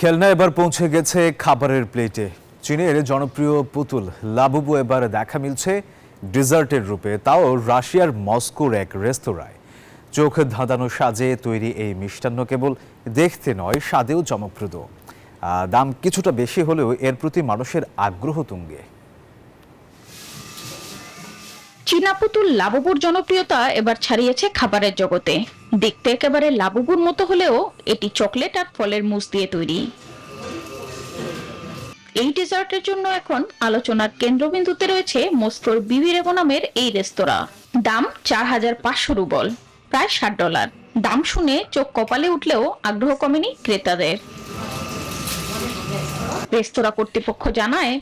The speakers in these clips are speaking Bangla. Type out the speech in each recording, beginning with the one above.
খেলনা এবার পৌঁছে গেছে খাবারের প্লেটে। চীনের জনপ্রিয় পুতুল লাবুবু এবার দেখা মিলছে ডেজার্টের রূপে, তাও রাশিয়ার মস্কোর এক রেস্তোরাঁয়। চোখ ধাঁধানো সাজে তৈরি এই মিষ্টান্ন কেবল দেখতে নয়, স্বাদেও চমকপ্রদ। দাম কিছুটা বেশি হলেও এর প্রতি মানুষের আগ্রহ তুঙ্গে। চীনা পুতুল লাবুবুর জনপ্রিয়তা এবার ছাড়িয়েছে খাবারের জগতে। দেখতে একেবারে লাবুবুর মতো হলেও এটি চকলেট আর ফলের মুস দিয়ে তৈরি। এই ডেজার্টের জন্য এখন আলোচনার কেন্দ্রবিন্দুতে রয়েছে মস্কোর বিবিরেভো নামের এই রেস্তোরাঁ। দাম 4500 রুবল, প্রায় $60। দাম শুনে চোখ কপালে উঠলেও আগ্রহ কমেনি ক্রেতাদের। রেস্তোরাঁ কর্তৃপক্ষ জানায়,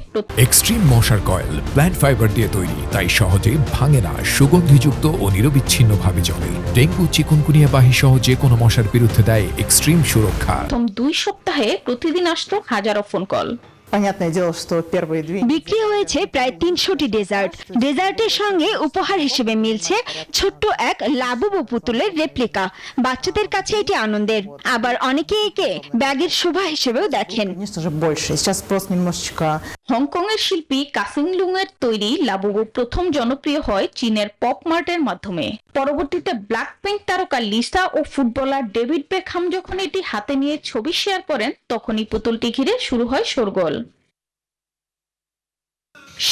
এক্সট্রিম মশার কয়েল প্ল্যান্ট ফাইবার দিয়ে তৈরি, তাই সহজে ভাঙে না, সুগন্ধিযুক্ত ও নিরবিচ্ছিন্নভাবে জ্বলে। ডেঙ্গু, চিকুনগুনিয়া বাহি সহ যে কোনো মশার বিরুদ্ধে দেয় এক্সট্রিম সুরক্ষা। প্রথম 2 সপ্তাহে প্রতিদিন আসতো হাজারো ফোন কল। Понятное дело, что первые две বিক্রি হয়েছে প্রায় 300টি ডেজার্ট। ডেজার্টের সঙ্গে উপহার হিসেবে মিলছে ছোট্ট এক লাবুবু পুতুলের রেপ্লিকা। বাচ্চাদের কাছে এটি আনন্দের, আবার অনেকে একে ব্যাগের শোভা হিসেবেও দেখেন। конечно же, больше. Сейчас спрос немножечко... হংকং এর শিল্পী কাসিং লুং এর তৈরি লাবুবু প্রথম জনপ্রিয় হয় চীনের পপ মার্টের মাধ্যমে। পরবর্তীতে ব্ল্যাকপিঙ্ক তারকা লিসা ও ফুটবলার ডেভিড বেকহাম যখন এটি হাতে নিয়ে ছবি শেয়ার করেন, তখনই পুতুলটি ঘিরে শুরু হয় শোরগোল।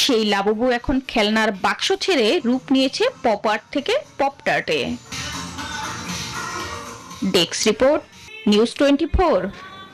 সেই লাবুবু এখন খেলনার বাক্স ছেড়ে রূপ নিয়েছে পপ আর্ট থেকে পপ টার্টে। Desk report, news 24।